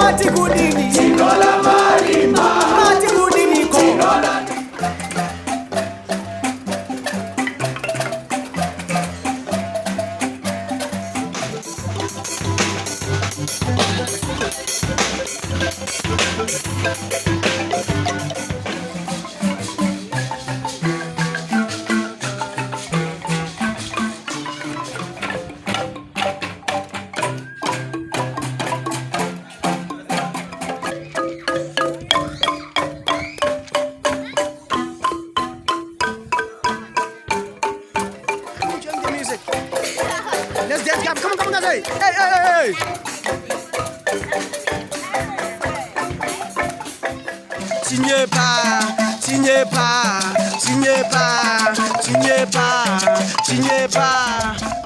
Mati Gudini, Tingola Marimba, Mati Gudini ko. Tingola. Let's dance, come on, guys. Hey. Signez pas.